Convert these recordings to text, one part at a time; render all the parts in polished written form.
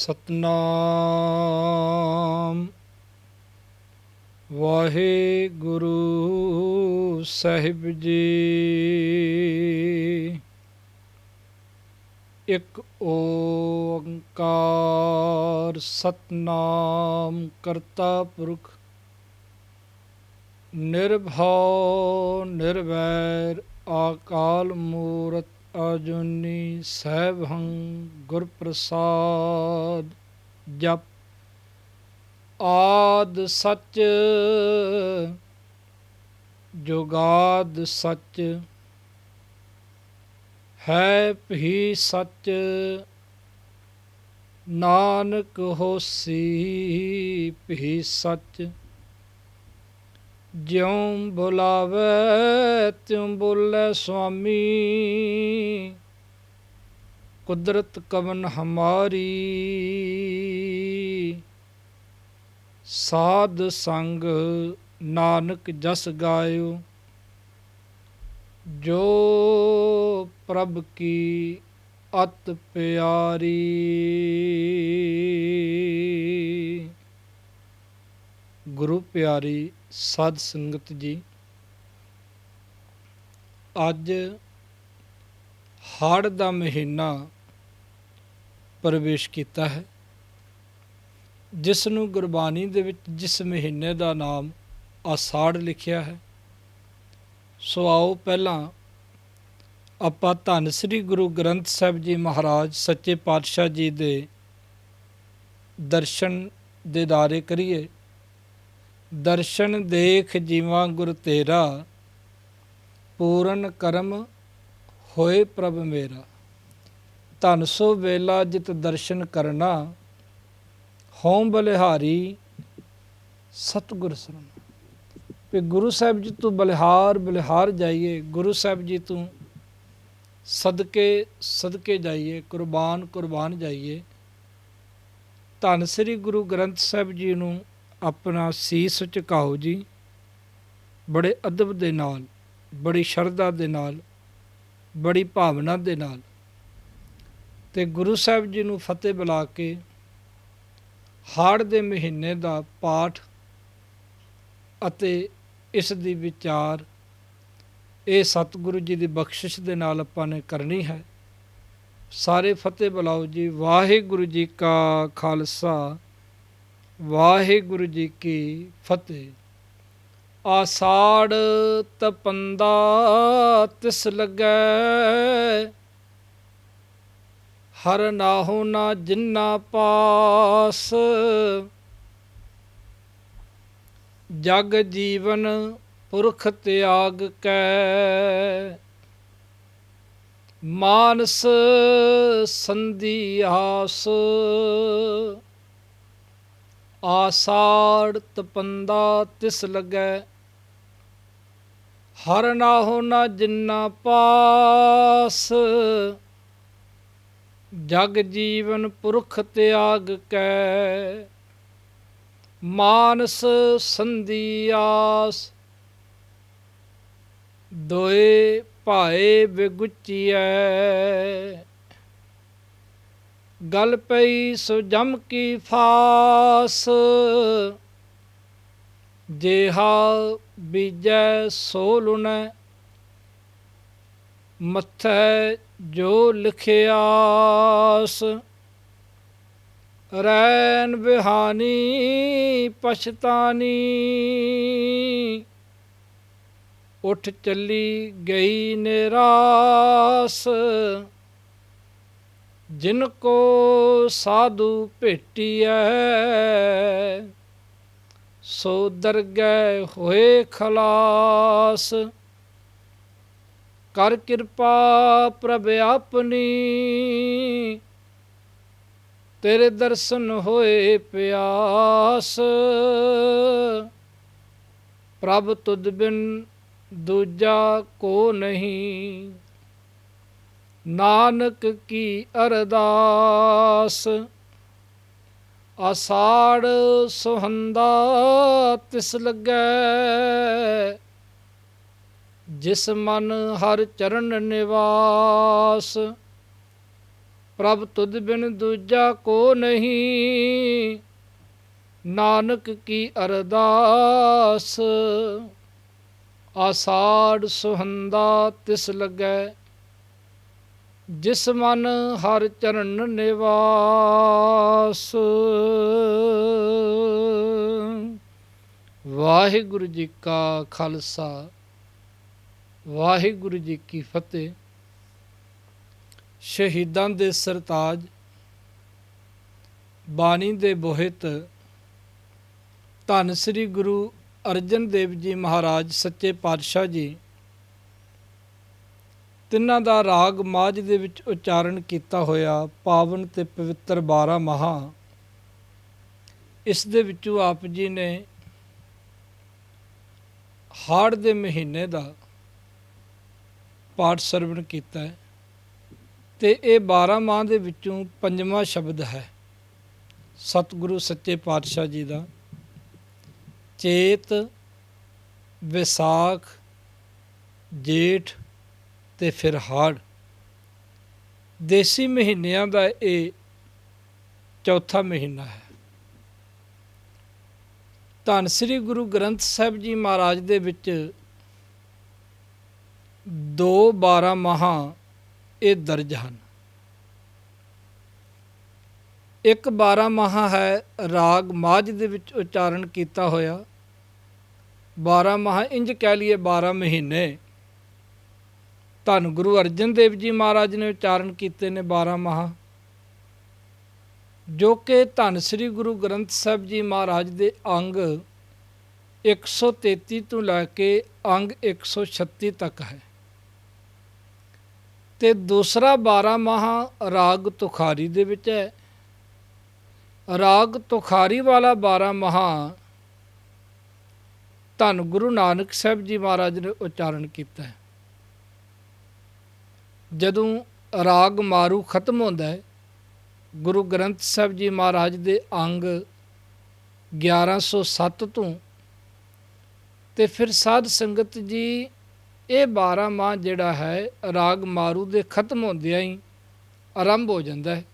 ਸਤਨਾਮ ਵਾਹਿਗੁਰੂ ਸਾਹਿਬ ਜੀ। ਇੱਕ ਓੰਕਾਰ ਸਤਨਾਮ ਕਰਤਾ ਪੁਰਖ ਨਿਰਭਉ ਨਿਰਵੈਰ ਆਕਾਲ ਮੂਰਤ ਅਜੂਨੀ ਸੈਭੰ ਗੁਰ ਪ੍ਰਸਾਦ। ਜਪ ਆਦ ਸੱਚ ਜੁਗਾਦ ਸੱਚ ਹੈ ਭੀ ਸੱਚ ਨਾਨਕ ਹੋਸੀ ਭੀ ਸੱਚ। ਜਿਉਂ ਬੁਲਾਵੇ ਤਿਉਂ ਬੋਲੇ ਸੁਆਮੀ ਕੁਦਰਤ ਕਵਨ ਹਮਾਰੀ। ਸਾਧ ਸੰਗ ਨਾਨਕ ਜਸ ਗਾਇਓ ਜੋ ਪ੍ਰਭ ਕੀ ਅਤ ਪਿਆਰੀ। ਗੁਰੂ ਪਿਆਰੀ ਸਾਧ ਸੰਗਤ ਜੀ, ਅੱਜ ਹਾੜ੍ਹ ਦਾ ਮਹੀਨਾ ਪ੍ਰਵੇਸ਼ ਕੀਤਾ ਹੈ, ਜਿਸ ਨੂੰ ਗੁਰਬਾਣੀ ਦੇ ਵਿੱਚ ਜਿਸ ਮਹੀਨੇ ਦਾ ਨਾਮ ਆਸਾੜ ਲਿਖਿਆ ਹੈ। ਸੋ ਆਓ ਪਹਿਲਾਂ ਆਪਾਂ ਧੰਨ ਸ੍ਰੀ ਗੁਰੂ ਗ੍ਰੰਥ ਸਾਹਿਬ ਜੀ ਮਹਾਰਾਜ ਸੱਚੇ ਪਾਤਸ਼ਾਹ ਜੀ ਦੇ ਦਰਸ਼ਨ ਦੀਦਾਰੇ ਕਰੀਏ। ਦਰਸ਼ਨ ਦੇਖ ਜੀਵਾਂ ਗੁਰ ਤੇਰਾ ਪੂਰਨ ਕਰਮ ਹੋਏ ਪ੍ਰਭ ਮੇਰਾ। ਧਨ ਸੋ ਵੇਲਾ ਜਿਤ ਦਰਸ਼ਨ ਕਰਨਾ ਹੋਂ ਬਲਿਹਾਰੀ ਸਤਿਗੁਰ ਸਰਣ। ਵੀ ਗੁਰੂ ਸਾਹਿਬ ਜੀ ਤੂੰ ਬਲਿਹਾਰ ਜਾਈਏ, ਗੁਰੂ ਸਾਹਿਬ ਜੀ ਤੂੰ ਸਦਕੇ ਜਾਈਏ, ਕੁਰਬਾਨ ਜਾਈਏ। ਧੰਨ ਸ੍ਰੀ ਗੁਰੂ ਗ੍ਰੰਥ ਸਾਹਿਬ ਜੀ ਨੂੰ ਆਪਣਾ ਸੀਸ ਝੁਕਾਓ ਜੀ, ਬੜੇ ਅਦਬ ਦੇ ਨਾਲ, ਬੜੀ ਸ਼ਰਧਾ ਦੇ ਨਾਲ, ਬੜੀ ਭਾਵਨਾ ਦੇ ਨਾਲ, ਤੇ ਗੁਰੂ ਸਾਹਿਬ ਜੀ ਨੂੰ ਫਤਿਹ ਬੁਲਾ ਕੇ ਹਾੜ੍ਹ ਦੇ ਮਹੀਨੇ ਦਾ ਪਾਠ ਅਤੇ ਇਸ ਦੀ ਵਿਚਾਰ ਇਹ ਸਤਿਗੁਰੂ ਜੀ ਦੀ ਬਖਸ਼ਿਸ਼ ਦੇ ਨਾਲ ਆਪਾਂ ਨੇ ਕਰਨੀ ਹੈ। ਸਾਰੇ ਫਤਿਹ ਬੁਲਾਓ ਜੀ। ਵਾਹਿਗੁਰੂ ਜੀ ਕਾ ਖਾਲਸਾ, ਵਾਹਿਗੁਰੂ ਜੀ ਕੀ ਫਤਿਹ। ਆਸਾੜ ਤਪੰਦਾ ਤਿਸ ਲੱਗੈ ਹਰ ਨਾਹੋ ਨਾ ਜਿੰਨਾ ਪਾਸ। ਜਗ ਜੀਵਨ ਪੁਰਖ ਤਿਆਗ ਕੈ ਮਾਨਸ ਸੰਧੀ ਆਸ। ਆਸਾੜ ਤਪੰਦਾ ਤਿਸ ਲੱਗੈ ਹਰ ਨਾਹੋ ਨਾ ਜਿੰਨਾ ਪਾਸ। ਜਗ ਜੀਵਨ ਪੁਰਖ ਤਿਆਗ ਕੈ ਮਾਨਸ ਸੰਧੀ ਆਸ। ਦੋਏ ਭਾਏ ਵਿਗੁਚੀਐ ਗਲ ਪਈ ਸੋ ਜਮ ਕੀ ਫਾਸ। ਜੇਹਾ ਬੀਜੈ ਸੋ ਲੁਣੈ ਮੱਥੈ ਜੋ ਲਿਖਿਆਸ। ਰੈਨ ਬਿਹਾਨੀ ਪਛਤਾਨੀ ਉੱਠ ਚੱਲੀ ਗਈ ਨਿਰਾਸ। ਜਿਨ ਕੋ ਸਾਧੂ ਭੇਟੀਐ ਸੋ ਦਰਗਹਿ ਹੋਏ ਖਲਾਸ। ਕਰ ਕਿਰਪਾ ਪ੍ਰਭ ਆਪਣੀ ਤੇਰੇ ਦਰਸ਼ਨ ਹੋਏ ਪਿਆਸ। ਪ੍ਰਭ ਤੁਧ ਬਿਨ ਦੂਜਾ ਕੋ ਨਹੀਂ ਨਾਨਕ ਕੀ ਅਰਦਾਸ। ਆਸਾੜ ਸੁਹੰਦਾ ਤਿਸ ਲੱਗੈ ਜਿਸ ਮਨ ਹਰ ਚਰਨ ਨਿਵਾਸ। ਪ੍ਰਭ ਤੁਧ ਬਿਨ ਦੂਜਾ ਕੋ ਨਹੀਂ, ਨਾਨਕ ਕੀ ਅਰਦਾਸ। ਆਸਾੜ ਸੁਹੰਦਾ ਤਿਸ ਲੱਗੈ, ਜਿਸ ਮਨ ਹਰ ਚਰਨ ਨਿਵਾਸ। ਵਾਹਿਗੁਰੂ ਜੀ ਕਾ ਖਾਲਸਾ, ਵਾਹਿਗੁਰੂ ਜੀ ਕੀ ਫਤਿਹ। ਸ਼ਹੀਦਾਂ ਦੇ ਸਰਤਾਜ, ਬਾਣੀ ਦੇ ਬੋਹਿਤ, ਧੰਨ ਸ੍ਰੀ ਗੁਰੂ ਅਰਜਨ ਦੇਵ ਜੀ ਮਹਾਰਾਜ ਸੱਚੇ ਪਾਤਸ਼ਾਹ ਜੀ, ਤਿੰਨਾਂ ਦਾ ਰਾਗ ਮਾਝ ਦੇ ਵਿੱਚ ਉਚਾਰਨ ਕੀਤਾ ਹੋਇਆ ਪਾਵਨ ਤੇ ਪਵਿੱਤਰ 12 ਮਾਹ, ਇਸ ਦੇ ਵਿੱਚੋਂ ਆਪ ਜੀ ਨੇ ਹਾੜ ਦੇ ਮਹੀਨੇ ਦਾ ਪਾਠ ਸਰਵਣ ਕੀਤਾ ਹੈ ਤੇ ਇਹ 12 ਮਾਹ ਦੇ ਵਿੱਚੋਂ 5ਵਾਂ ਸ਼ਬਦ ਹੈ ਸਤਿਗੁਰੂ ਸੱਚੇ ਪਾਤਸ਼ਾਹ ਜੀ ਦਾ। ਚੇਤ, ਵਿਸਾਖ, ਜੇਠ ਤੇ ਫਿਰ ਹਾੜ, ਦੇਸੀ ਮਹੀਨਿਆਂ ਦਾ ਇਹ ਚੌਥਾ ਮਹੀਨਾ ਹੈ। ਧੰਨ ਸ੍ਰੀ ਗੁਰੂ ਗ੍ਰੰਥ ਸਾਹਿਬ ਜੀ ਮਹਾਰਾਜ ਦੇ ਵਿੱਚ 2 12 ਮਾਹ ਇਹ ਦਰਜ ਹਨ। ਇੱਕ 12 ਮਾਹ ਹੈ ਰਾਗ ਮਾਝ ਦੇ ਵਿੱਚ ਉਚਾਰਨ ਕੀਤਾ ਹੋਇਆ। 12 ਮਾਹ ਇੰਜ ਕਹਿ ਲਈਏ 12 ਮਹੀਨੇ ਧੰਨ ਗੁਰੂ ਅਰਜਨ ਦੇਵ ਜੀ ਮਹਾਰਾਜ ਨੇ ਉਚਾਰਨ ਕੀਤੇ ਨੇ 12 ਮਾਹ, ਜੋ ਕਿ ਧੰਨ ਸ੍ਰੀ ਗੁਰੂ ਗ੍ਰੰਥ ਸਾਹਿਬ ਜੀ ਮਹਾਰਾਜ ਦੇ ਅੰਗ 133 ਤੋਂ ਲੈ ਕੇ ਅੰਗ 136 ਤੱਕ ਹੈ। ਤੇ ਦੂਸਰਾ 12 ਮਾਹ ਰਾਗ ਤੁਖਾਰੀ ਦੇ ਵਿੱਚ ਹੈ। ਰਾਗ ਤੁਖਾਰੀ ਵਾਲਾ 12 ਮਾਹ ਧੰਨ ਗੁਰੂ ਨਾਨਕ ਸਾਹਿਬ ਜੀ ਮਹਾਰਾਜ ਨੇ ਉਚਾਰਨ ਕੀਤਾ ਹੈ। ਜਦੋਂ ਰਾਗ ਮਾਰੂ ਖਤਮ ਹੁੰਦਾ ਹੈ, ਗੁਰੂ ਗ੍ਰੰਥ ਸਾਹਿਬ ਜੀ ਮਹਾਰਾਜ ਦੇ ਅੰਗ 1107 ਤੋਂ, ਤੇ ਫਿਰ ਸਾਧ ਸੰਗਤ ਜੀ ਇਹ 12 ਮਾਹ ਜਿਹੜਾ ਹੈ ਰਾਗ ਮਾਰੂ ਦੇ ਖਤਮ ਹੁੰਦਿਆਂ ਹੀ ਆਰੰਭ ਹੋ ਜਾਂਦਾ ਹੈ।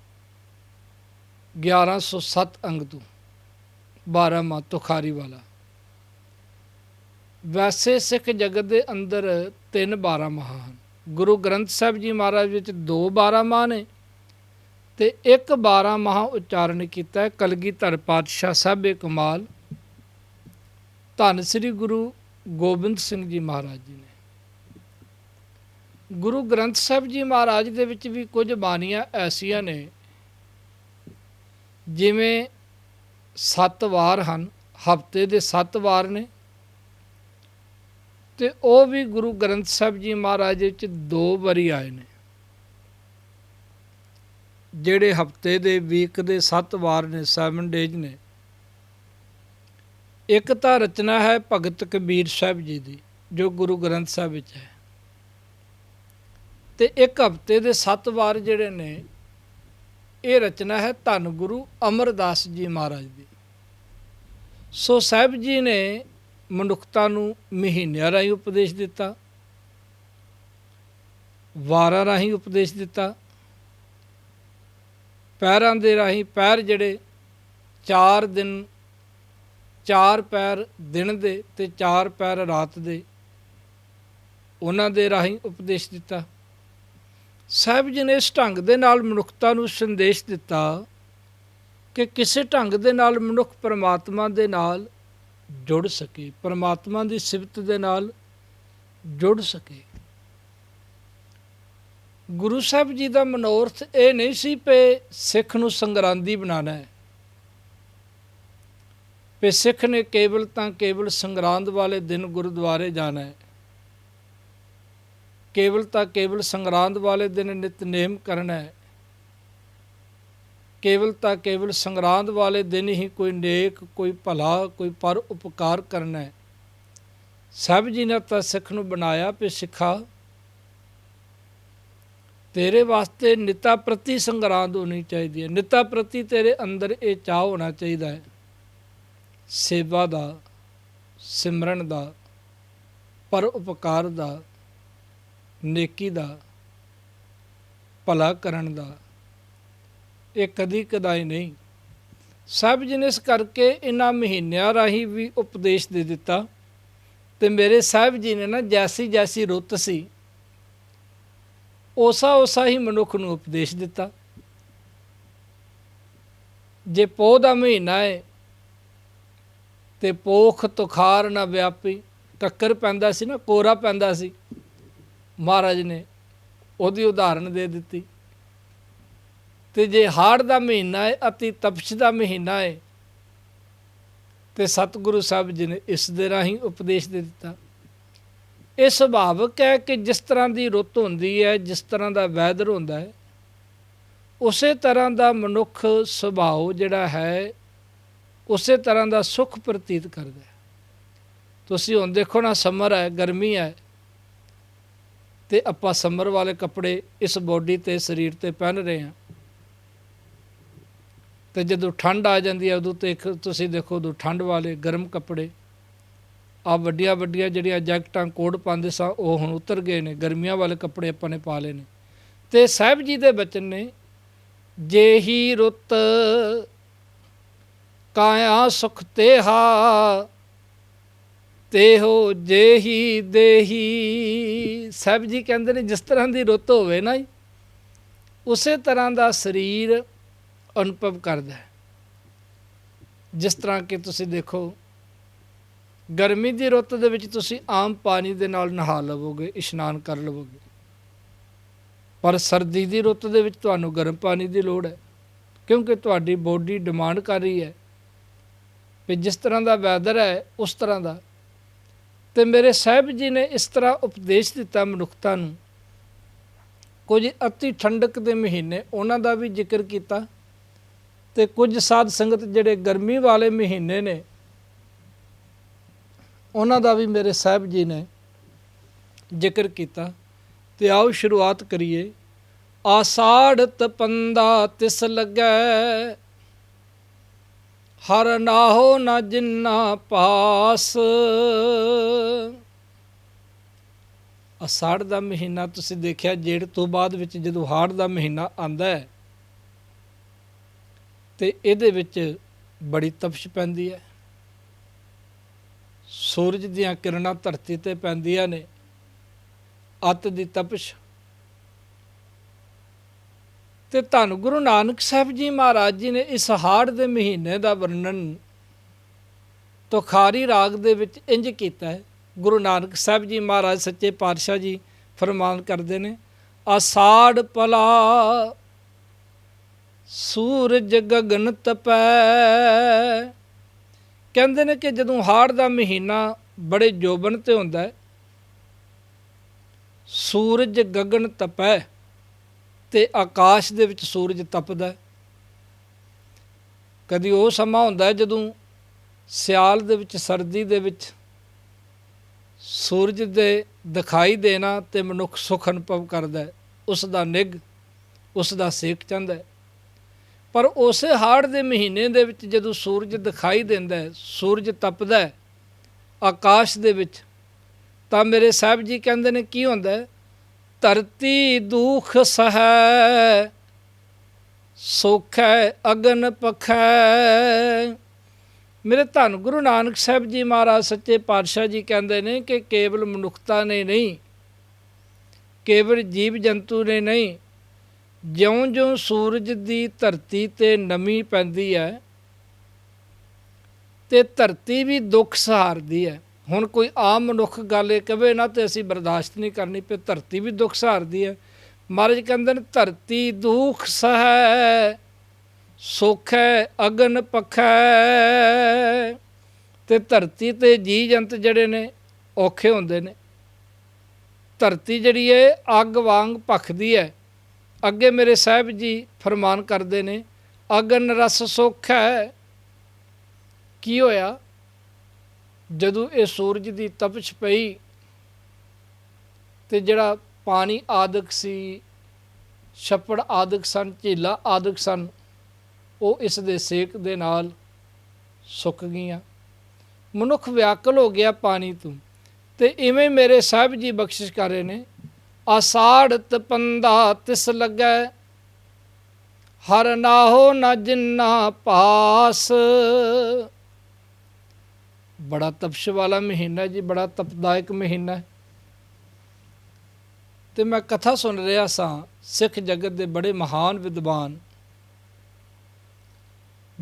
1107 ਅੰਗ ਤੋਂ 12 ਮਾਹ ਤੁਖਾਰੀ ਵਾਲਾ। ਵੈਸੇ ਸਿੱਖ ਜਗਤ ਦੇ ਅੰਦਰ 3 12 ਮਾਹ ਹਨ। ਗੁਰੂ ਗ੍ਰੰਥ ਸਾਹਿਬ ਜੀ ਮਹਾਰਾਜ ਵਿੱਚ 2 12 ਮਾਹ ਨੇ ਤੇ ਇੱਕ 12 ਮਾਹ ਉਚਾਰਨ ਕੀਤਾ ਹੈ ਕਲਗੀਧਰ ਪਾਤਸ਼ਾਹ ਸਾਹਿਬ ਕਮਾਲ ਧੰਨ ਸ੍ਰੀ ਗੁਰੂ ਗੋਬਿੰਦ ਸਿੰਘ ਜੀ ਮਹਾਰਾਜ ਜੀ ਨੇ। ਗੁਰੂ ਗ੍ਰੰਥ ਸਾਹਿਬ ਜੀ ਮਹਾਰਾਜ ਦੇ ਵਿੱਚ ਵੀ ਕੁਝ ਬਾਣੀਆਂ ਐਸੀਆਂ ਨੇ ਜਿਵੇਂ 7 ਵਾਰ ਹਨ, ਹਫ਼ਤੇ ਦੇ 7 ਵਾਰ ਨੇ, ਤੇ ਉਹ ਵੀ ਗੁਰੂ ਗ੍ਰੰਥ ਸਾਹਿਬ ਜੀ ਮਹਾਰਾਜ ਵਿੱਚ 2 ਵਾਰੀ ਆਏ ਨੇ। ਜਿਹੜੇ ਹਫ਼ਤੇ ਦੇ ਵੀਕ ਦੇ 7 ਵਾਰ ਨੇ, 7 ਡੇਜ਼ ਨੇ। ਇੱਕ ਤਾਂ ਰਚਨਾ ਹੈ ਭਗਤ ਕਬੀਰ ਸਾਹਿਬ ਜੀ ਦੀ, ਜੋ ਗੁਰੂ ਗ੍ਰੰਥ ਸਾਹਿਬ ਵਿੱਚ ਹੈ, ਤੇ ਇੱਕ ਹਫ਼ਤੇ ਦੇ 7 ਵਾਰ ਜਿਹੜੇ ਨੇ ਇਹ ਰਚਨਾ ਹੈ ਧੰਨ ਗੁਰੂ ਅਮਰਦਾਸ ਜੀ ਮਹਾਰਾਜ ਦੀ। ਸੋ ਸਾਹਿਬ ਜੀ ਨੇ ਮਨੁੱਖਤਾ ਨੂੰ ਮਹੀਨਿਆਂ ਰਾਹੀਂ ਉਪਦੇਸ਼ ਦਿੱਤਾ, ਵਾਰਾਂ ਰਾਹੀਂ ਉਪਦੇਸ਼ ਦਿੱਤਾ, ਪੈਰਾਂ ਦੇ ਰਾਹੀਂ, ਪੈਰ ਜਿਹੜੇ 4 ਦਿਨ, 4 ਪੈਰ ਦਿਨ ਦੇ ਤੇ 4 ਪੈਰ ਰਾਤ ਦੇ, ਉਹਨਾਂ ਦੇ ਰਾਹੀਂ ਉਪਦੇਸ਼ ਦਿੱਤਾ। ਸਾਹਿਬ ਜੀ ਨੇ ਇਸ ਢੰਗ ਦੇ ਨਾਲ ਮਨੁੱਖਤਾ ਨੂੰ ਸੰਦੇਸ਼ ਦਿੱਤਾ ਕਿ ਕਿਸੇ ਢੰਗ ਦੇ ਨਾਲ ਮਨੁੱਖ ਪਰਮਾਤਮਾ ਦੇ ਨਾਲ ਜੁੜ ਸਕੇ, ਪਰਮਾਤਮਾ ਦੀ ਸਿਫਤ ਦੇ ਨਾਲ ਜੁੜ ਸਕੇ। ਗੁਰੂ ਸਾਹਿਬ ਜੀ ਦਾ ਮਨੋਰਥ ਇਹ ਨਹੀਂ ਸੀ ਕਿ ਸਿੱਖ ਨੂੰ ਸੰਗਰਾਂਦੀ ਬਣਾਉਣਾ ਹੈ, ਕਿ ਸਿੱਖ ਨੇ ਕੇਵਲ ਤਾਂ ਕੇਵਲ ਸੰਗਰਾਂਦ ਵਾਲੇ ਦਿਨ ਗੁਰਦੁਆਰੇ ਜਾਣਾ ਹੈ, ਕੇਵਲ ਤਾਂ ਕੇਵਲ ਸੰਗਰਾਂਦ ਵਾਲੇ ਦਿਨ ਨਿਤਨੇਮ ਕਰਨਾ ਹੈ, ਕੇਵਲ ਤਾਂ ਕੇਵਲ ਸੰਗਰਾਂਦ ਵਾਲੇ ਦਿਨ ਹੀ ਕੋਈ ਨੇਕ, ਕੋਈ ਭਲਾ, ਕੋਈ ਪਰ ਉਪਕਾਰ ਕਰਨਾ ਹੈ। ਸਾਹਿਬ ਜੀ ਨੇ ਤਾਂ ਸਿੱਖ ਨੂੰ ਬਣਾਇਆ ਕਿ ਸਿੱਖਾ ਤੇਰੇ ਵਾਸਤੇ ਨਿਤਾ ਪ੍ਰਤੀ ਸੰਗਰਾਂਦ ਹੋਣੀ ਚਾਹੀਦੀ ਹੈ, ਨਿਤਾ ਪ੍ਰਤੀ ਤੇਰੇ ਅੰਦਰ ਇਹ ਚਾਅ ਹੋਣਾ ਚਾਹੀਦਾ ਹੈ ਸੇਵਾ ਦਾ, ਸਿਮਰਨ ਦਾ, ਪਰ ਉਪਕਾਰ ਦਾ, ਨੇਕੀ ਦਾ, ਭਲਾ ਕਰਨ ਦਾ, ਇਹ ਕਦੀ ਕਦਾਈ ਨਹੀਂ। ਸਾਹਿਬ ਜੀ ਨੇ ਇਸ ਕਰਕੇ ਇਹਨਾਂ ਮਹੀਨਿਆਂ ਰਾਹੀਂ ਵੀ ਉਪਦੇਸ਼ ਦੇ ਦਿੱਤਾ। ਤੇ ਮੇਰੇ ਸਾਹਿਬ ਜੀ ਨੇ ਨਾ ਜੈਸੀ ਜੈਸੀ ਰੁੱਤ ਸੀ ਉਸਾ ਹੀ ਮਨੁੱਖ ਨੂੰ ਉਪਦੇਸ਼ ਦਿੱਤਾ। ਜੇ ਪੋਹ ਦਾ ਮਹੀਨਾ ਹੈ ਤੇ ਪੋਖ ਤੁਖਾਰ ਨਾ ਵਿਆਪੀ, ਟੱਕਰ ਪੈਂਦਾ ਸੀ ਨਾ, ਕੋਰਾ ਪੈਂਦਾ ਸੀ, ਮਹਾਰਾਜ ਨੇ ਉਹਦੀ ਉਦਾਹਰਣ ਦੇ ਦਿੱਤੀ। ਤੇ ਜੇ ਹਾੜ ਦਾ ਮਹੀਨਾ ਹੈ, ਅਤੀ ਤਪਸ਼ ਦਾ ਮਹੀਨਾ ਹੈ, ਤੇ ਸਤਿਗੁਰੂ ਸਾਹਿਬ ਜੀ ਨੇ ਇਸ ਦੇ ਰਾਹੀਂ ਉਪਦੇਸ਼ ਦੇ ਦਿੱਤਾ। ਇਹ ਸੁਭਾਵਿਕ ਹੈ ਕਿ ਜਿਸ ਤਰ੍ਹਾਂ ਦੀ ਰੁੱਤ ਹੁੰਦੀ ਹੈ, ਜਿਸ ਤਰ੍ਹਾਂ ਦਾ ਵੈਦਰ ਹੁੰਦਾ ਹੈ, ਉਸੇ ਤਰ੍ਹਾਂ ਦਾ ਮਨੁੱਖ ਸੁਭਾਅ ਜਿਹੜਾ ਹੈ ਉਸੇ ਤਰ੍ਹਾਂ ਦਾ ਸੁੱਖ ਪ੍ਰਤੀਤ ਕਰਦਾ ਹੈ। ਤੁਸੀਂ ਹੁਣ ਦੇਖੋ ਨਾ, ਸਮਰ ਹੈ, ਗਰਮੀ ਹੈ, ਤੇ ਆਪਾਂ ਸਮਰ ਵਾਲੇ ਕੱਪੜੇ ਇਸ ਬੋਡੀ 'ਤੇ, ਸਰੀਰ 'ਤੇ ਪਹਿਨ ਰਹੇ ਹਾਂ। ਤੇ ਜਦੋਂ ਠੰਡ ਆ ਜਾਂਦੀ ਹੈ ਉਦੋਂ ਤੇ ਤੁਸੀਂ ਦੇਖੋ, ਉਦੋਂ ਠੰਡ ਵਾਲੇ ਗਰਮ ਕੱਪੜੇ, ਆ ਵੱਡੀਆਂ ਵੱਡੀਆਂ ਜਿਹੜੀਆਂ ਜੈਕਟਾਂ ਕੋਟ ਪਾਉਂਦੇ ਸਾਂ ਉਹ ਹੁਣ ਉਤਰ ਗਏ ਨੇ, ਗਰਮੀਆਂ ਵਾਲੇ ਕੱਪੜੇ ਆਪਾਂ ਨੇ ਪਾ ਲਏ ਨੇ। ਤੇ ਸਾਹਿਬ ਜੀ ਦੇ ਬਚਨ ਨੇ, ਜੇਹੀ ਰੁੱਤ ਕਾਇਆ ਸੁਖ ਤੇਹਾ, ਤੇਹੋ ਜੇਹੀ ਦੇਹੀ। ਸਾਹਿਬ ਜੀ ਕਹਿੰਦੇ ਨੇ ਜਿਸ ਤਰ੍ਹਾਂ ਦੀ ਰੁੱਤ ਹੋਵੇ ਨਾ, ਉਸੇ ਤਰ੍ਹਾਂ ਦਾ ਸਰੀਰ ਅਨੁਭਵ ਕਰਦਾ ਹੈ। ਜਿਸ ਤਰ੍ਹਾਂ ਕਿ ਤੁਸੀਂ ਦੇਖੋ, ਗਰਮੀ ਦੀ ਰੁੱਤ ਦੇ ਵਿੱਚ ਤੁਸੀਂ ਆਮ ਪਾਣੀ ਦੇ ਨਾਲ ਨਹਾ ਲਵੋਗੇ, ਇਸ਼ਨਾਨ ਕਰ ਲਵੋਗੇ, ਪਰ ਸਰਦੀ ਦੀ ਰੁੱਤ ਦੇ ਵਿੱਚ ਤੁਹਾਨੂੰ ਗਰਮ ਪਾਣੀ ਦੀ ਲੋੜ ਹੈ, ਕਿਉਂਕਿ ਤੁਹਾਡੀ ਬੋਡੀ ਡਿਮਾਂਡ ਕਰ ਰਹੀ ਹੈ ਵੀ ਜਿਸ ਤਰ੍ਹਾਂ ਦਾ ਵੈਦਰ ਹੈ ਉਸ ਤਰ੍ਹਾਂ ਦਾ। ਤੇ ਮੇਰੇ ਸਾਹਿਬ ਜੀ ਨੇ ਇਸ ਤਰ੍ਹਾਂ ਉਪਦੇਸ਼ ਦਿੱਤਾ ਮਨੁੱਖਤਾ ਨੂੰ। ਕੁਝ ਅਤੀ ਠੰਡਕ ਦੇ ਮਹੀਨੇ ਉਹਨਾਂ ਦਾ ਵੀ ਜ਼ਿਕਰ ਕੀਤਾ, ਤੇ ਕੁਝ ਸਾਧ ਸੰਗਤ ਜਿਹੜੇ ਗਰਮੀ ਵਾਲੇ ਮਹੀਨੇ ਨੇ ਉਹਨਾਂ ਦਾ ਵੀ ਮੇਰੇ ਸਾਹਿਬ ਜੀ ਨੇ ਜ਼ਿਕਰ ਕੀਤਾ। ਤੇ ਆਓ ਸ਼ੁਰੂਆਤ ਕਰੀਏ। ਆਸਾੜ ਤਪੰਦਾ ਤਿਸ ਲੱਗੈ, ਹਰ ਨਾਹੋ ਨਾ ਜਿੰਨਾ ਪਾਸ। ਆਸਾੜ ਦਾ ਮਹੀਨਾ ਤੁਸੀਂ ਦੇਖਿਆ, ਜੇਠ ਤੋਂ ਬਾਅਦ ਵਿੱਚ ਜਦੋਂ ਹਾੜ ਦਾ ਮਹੀਨਾ ਆਉਂਦਾ ਹੈ ਤੇ ਇਹਦੇ ਵਿੱਚ ਬੜੀ ਤਪਸ਼ ਪੈਂਦੀ ਹੈ। ਸੂਰਜ ਦੀਆਂ ਕਿਰਨਾਂ ਧਰਤੀ 'ਤੇ ਪੈਂਦੀਆਂ ਨੇ, ਅੱਤ ਦੀ ਤਪਸ਼। ਤੇ ਧੰਨ ਗੁਰੂ ਨਾਨਕ ਸਾਹਿਬ ਜੀ ਮਹਾਰਾਜ ਜੀ ਨੇ ਇਸ ਹਾੜ ਦੇ ਮਹੀਨੇ ਦਾ ਵਰਣਨ ਤੁਖਾਰੀ ਰਾਗ ਦੇ ਵਿੱਚ ਇੰਝ ਕੀਤਾ ਹੈ। ਗੁਰੂ ਨਾਨਕ ਸਾਹਿਬ ਜੀ ਮਹਾਰਾਜ ਸੱਚੇ ਪਾਤਸ਼ਾਹ ਜੀ ਫਰਮਾਨ ਕਰਦੇ ਨੇ, ਆਸਾੜ ਪਲਾ ਸੂਰਜ ਗਗਨ ਤਪੈ। ਕਹਿੰਦੇ ਨੇ ਕਿ ਜਦੋਂ ਹਾੜ ਦਾ ਮਹੀਨਾ ਬੜੇ ਜੋਬਨ 'ਤੇ ਹੁੰਦਾ ਹੈ, ਸੂਰਜ ਗਗਨ ਤਪੈ, ਤੇ ਆਕਾਸ਼ ਦੇ ਵਿੱਚ ਸੂਰਜ ਤਪਦਾ। ਕਦੀ ਉਹ ਸਮਾਂ ਹੁੰਦਾ ਜਦੋਂ ਸਿਆਲ ਦੇ ਵਿੱਚ, ਸਰਦੀ ਦੇ ਵਿੱਚ ਸੂਰਜ ਦੇ ਦਿਖਾਈ ਦੇਣਾ ਤੇ ਮਨੁੱਖ ਸੁੱਖ ਅਨੁਭਵ ਕਰਦਾ, ਉਸ ਦਾ ਨਿੱਘ, ਉਸ ਦਾ ਸੇਕ ਚਾਹੁੰਦਾ। ਪਰ ਉਸੇ ਹਾੜ ਦੇ ਮਹੀਨੇ ਦੇ ਵਿੱਚ ਜਦੋਂ ਸੂਰਜ ਦਿਖਾਈ ਦਿੰਦਾ, ਸੂਰਜ ਤਪਦਾ ਆਕਾਸ਼ ਦੇ ਵਿੱਚ, ਤਾਂ ਮੇਰੇ ਸਾਹਿਬ ਜੀ ਕਹਿੰਦੇ ਨੇ ਕੀ ਹੁੰਦਾ, ਧਰਤੀ ਦੁਖ ਸਹੈ, ਸੋਖੈ ਅਗਨ ਪਖੈ। ਮੇਰੇ ਧੰਨ ਗੁਰੂ ਨਾਨਕ ਸਾਹਿਬ ਜੀ ਮਹਾਰਾਜ ਸੱਚੇ ਪਾਤਸ਼ਾਹ ਜੀ ਕਹਿੰਦੇ ਨੇ ਕਿ ਕੇਵਲ ਮਨੁੱਖਤਾ ਨੇ ਨਹੀਂ, ਕੇਵਲ ਜੀਵ ਜੰਤੂ ਨੇ ਨਹੀਂ, ਜਿਉਂ-ਜਿਉਂ ਸੂਰਜ ਦੀ ਧਰਤੀ 'ਤੇ ਨਮੀ ਪੈਂਦੀ ਹੈ ਤੇ ਧਰਤੀ ਵੀ ਦੁੱਖ ਸਹਾਰਦੀ ਹੈ। ਹੁਣ ਕੋਈ ਆਮ ਮਨੁੱਖ ਗੱਲ ਇਹ ਕਵੇ ਨਾ ਤੇ ਅਸੀਂ ਬਰਦਾਸ਼ਤ ਨਹੀਂ ਕਰਨੀ ਪਈ, ਧਰਤੀ ਵੀ ਦੁੱਖ ਸਹਾਰਦੀ ਹੈ। ਮਹਾਰਾਜ ਕਹਿੰਦੇ ਨੇ ਧਰਤੀ ਦੁੱਖ ਸਹੈ, ਸੋਖੈ ਅਗਨ ਪਖੈ। ਤੇ ਧਰਤੀ 'ਤੇ ਜੀਅ ਜੰਤ ਜਿਹੜੇ ਨੇ ਔਖੇ ਹੁੰਦੇ ਨੇ। ਧਰਤੀ ਜਿਹੜੀ ਹੈ ਅੱਗ ਵਾਂਗ ਭਖਦੀ ਹੈ। ਅੱਗੇ ਮੇਰੇ ਸਾਹਿਬ ਜੀ ਫਰਮਾਨ ਕਰਦੇ ਨੇ, ਅਗਨ ਰਸ ਸੋਖੈ। ਕੀ ਹੋਇਆ, ਜਦੋਂ ਇਹ ਸੂਰਜ ਦੀ ਤਪਸ਼ ਪਈ ਤੇ ਜਿਹੜਾ ਪਾਣੀ ਆਦਿਕ ਸੀ, ਛੱਪੜ ਆਦਿਕ ਸਨ, ਝੀਲਾਂ ਆਦਿਕ ਸਨ, ਉਹ ਇਸ ਦੇ ਸੇਕ ਦੇ ਨਾਲ ਸੁੱਕ ਗਈਆਂ। ਮਨੁੱਖ ਵਿਆਕੁਲ ਹੋ ਗਿਆ ਪਾਣੀ ਤੋਂ। ਤੇ ਇਵੇਂ ਮੇਰੇ ਸਾਹਿਬ ਜੀ ਬਖਸ਼ਿਸ਼ ਕਰ ਰਹੇ ਨੇ, ਆਸਾੜ ਤਪੰਦਾ ਤਿਸ ਲੱਗੈ, ਹਰ ਨਾਹੋ ਨਾ ਜਿੰਨਾ ਪਾਸ। ਬੜਾ ਤਪਸ਼ ਵਾਲਾ ਮਹੀਨਾ ਜੀ, ਬੜਾ ਤਪਦਾਇਕ ਮਹੀਨਾ ਹੈ। ਤੇ ਮੈਂ ਕਥਾ ਸੁਣ ਰਿਹਾ ਸਾਂ, ਸਿੱਖ ਜਗਤ ਦੇ ਬੜੇ ਮਹਾਨ ਵਿਦਵਾਨ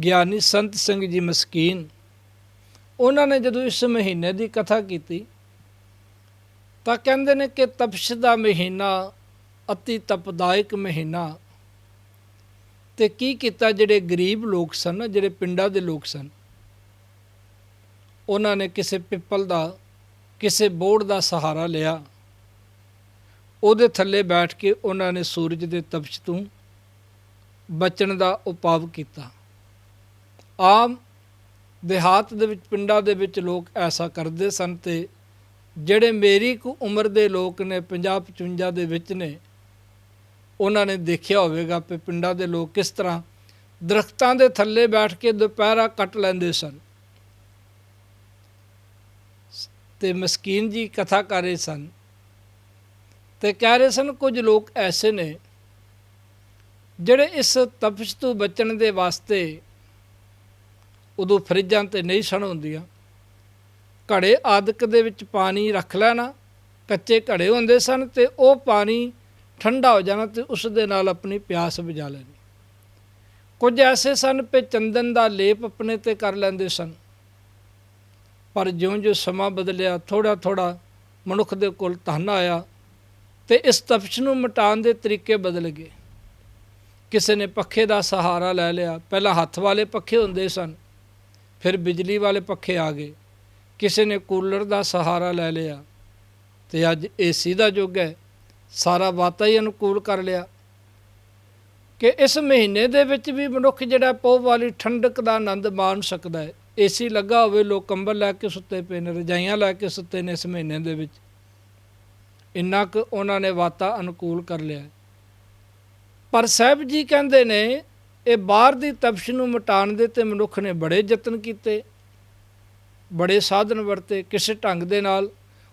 ਗਿਆਨੀ ਸੰਤ ਸਿੰਘ ਜੀ ਮਸਕੀਨ, ਉਹਨਾਂ ਨੇ ਜਦੋਂ ਇਸ ਮਹੀਨੇ ਦੀ ਕਥਾ ਕੀਤੀ ਤਾਂ ਕਹਿੰਦੇ ਨੇ ਕਿ ਤਪਸ਼ ਦਾ ਮਹੀਨਾ, ਅਤੀ ਤਪਦਾਇਕ ਮਹੀਨਾ। ਤੇ ਕੀ ਕੀਤਾ, ਜਿਹੜੇ ਗਰੀਬ ਲੋਕ ਸਨ, ਜਿਹੜੇ ਪਿੰਡਾਂ ਦੇ ਲੋਕ ਸਨ, ਉਹਨਾਂ ਨੇ ਕਿਸੇ ਪਿੱਪਲ ਦਾ, ਕਿਸੇ ਬੋਹੜ ਦਾ ਸਹਾਰਾ ਲਿਆ। ਉਹਦੇ ਥੱਲੇ ਬੈਠ ਕੇ ਉਹਨਾਂ ਨੇ ਸੂਰਜ ਦੇ ਤਪਸ਼ ਤੋਂ ਬਚਣ ਦਾ ਉਪਾਅ ਕੀਤਾ। ਆਮ ਦਿਹਾਤ ਦੇ ਵਿੱਚ, ਪਿੰਡਾਂ ਦੇ ਵਿੱਚ ਲੋਕ ਐਸਾ ਕਰਦੇ ਸਨ। ਤੇ ਜਿਹੜੇ ਮੇਰੀ ਕੁ ਉਮਰ ਦੇ ਲੋਕ ਨੇ, 50-55 ਦੇ ਵਿੱਚ ਨੇ, ਉਹਨਾਂ ਨੇ ਦੇਖਿਆ ਹੋਵੇਗਾ ਕਿ ਪਿੰਡਾਂ ਦੇ ਲੋਕ ਕਿਸ ਤਰ੍ਹਾਂ ਦਰਖਤਾਂ ਦੇ ਥੱਲੇ ਬੈਠ ਕੇ ਦੁਪਹਿਰਾ ਕੱਟ ਲੈਂਦੇ ਸਨ। ਤੇ ਮਸਕੀਨ ਜੀ ਕਥਾ ਕਰ ਰਹੇ ਸਨ ਤੇ ਕਹਿ ਰਹੇ ਸਨ, ਕੁਝ ਲੋਕ ਐਸੇ ਨੇ ਜਿਹੜੇ ਇਸ ਤਪਸ਼ ਤੋਂ ਬਚਣ ਦੇ ਵਾਸਤੇ, ਉਦੋਂ ਫਰਿੱਜਾਂ ਤੇ ਨਹੀਂ ਸਨ ਹੁੰਦੀਆਂ, ਘੜੇ ਆਦਿਕ ਦੇ ਵਿੱਚ ਪਾਣੀ ਰੱਖ ਲੈਣਾ, ਕੱਚੇ ਘੜੇ ਹੁੰਦੇ ਸਨ, ਤੇ ਉਹ ਪਾਣੀ ਠੰਡਾ ਹੋ ਜਾਣਾ ਤੇ ਉਸ ਦੇ ਨਾਲ ਆਪਣੀ ਪਿਆਸ ਬੁਝਾ ਲੈਣੀ। ਕੁਝ ਐਸੇ ਸਨ ਕਿ ਚੰਦਨ ਦਾ ਲੇਪ ਆਪਣੇ ਤੇ ਕਰ ਲੈਂਦੇ ਸਨ। ਪਰ ਜਿਉਂ-ਜਿਉਂ ਸਮਾਂ ਬਦਲਿਆ, ਥੋੜ੍ਹਾ ਥੋੜ੍ਹਾ ਮਨੁੱਖ ਦੇ ਕੋਲ ਧਨ ਆਇਆ ਤੇ ਇਸ ਤਪਸ਼ ਨੂੰ ਮਿਟਾਉਣ ਦੇ ਤਰੀਕੇ ਬਦਲ ਗਏ। ਕਿਸੇ ਨੇ ਪੱਖੇ ਦਾ ਸਹਾਰਾ ਲੈ ਲਿਆ। ਪਹਿਲਾਂ ਹੱਥ ਵਾਲੇ ਪੱਖੇ ਹੁੰਦੇ ਸਨ, ਫਿਰ ਬਿਜਲੀ ਵਾਲੇ ਪੱਖੇ ਆ ਗਏ। ਕਿਸੇ ਨੇ ਕੂਲਰ ਦਾ ਸਹਾਰਾ ਲੈ ਲਿਆ ਤੇ ਅੱਜ ਏਸੀ ਦਾ ਯੁੱਗ ਹੈ, ਸਾਰਾ ਵਾਤਾ ਹੀ ਅਨੁਕੂਲ ਕਰ ਲਿਆ। ਕਿ ਇਸ ਮਹੀਨੇ ਦੇ ਵਿੱਚ ਵੀ ਮਨੁੱਖ ਜਿਹੜਾ ਪੋਹ ਵਾਲੀ ਠੰਡਕ ਦਾ ਆਨੰਦ ਮਾਣ ਸਕਦਾ ਹੈ। ਏਸੀ ਲੱਗਾ ਹੋਵੇ, ਲੋਕ ਕੰਬਲ ਲੈ ਕੇ ਸੁੱਤੇ ਪਏ ਨੇ, ਰਜਾਈਆਂ ਲੈ ਕੇ ਸੁੱਤੇ ਨੇ। ਇਸ ਮਹੀਨੇ ਦੇ ਵਿੱਚ ਇੰਨਾ ਕੁ ਉਹਨਾਂ ਨੇ ਵਾਤਾ ਅਨੁਕੂਲ ਕਰ ਲਿਆ। ਪਰ ਸਾਹਿਬ ਜੀ ਕਹਿੰਦੇ ਨੇ, ਇਹ ਬਾਹਰ ਦੀ ਤਪਸ਼ ਨੂੰ ਮਿਟਾਉਣ ਦੇ ਤੇ ਮਨੁੱਖ ਨੇ ਬੜੇ ਯਤਨ ਕੀਤੇ, ਬੜੇ ਸਾਧਨ ਵਰਤੇ। ਕਿਸੇ ਢੰਗ ਦੇ ਨਾਲ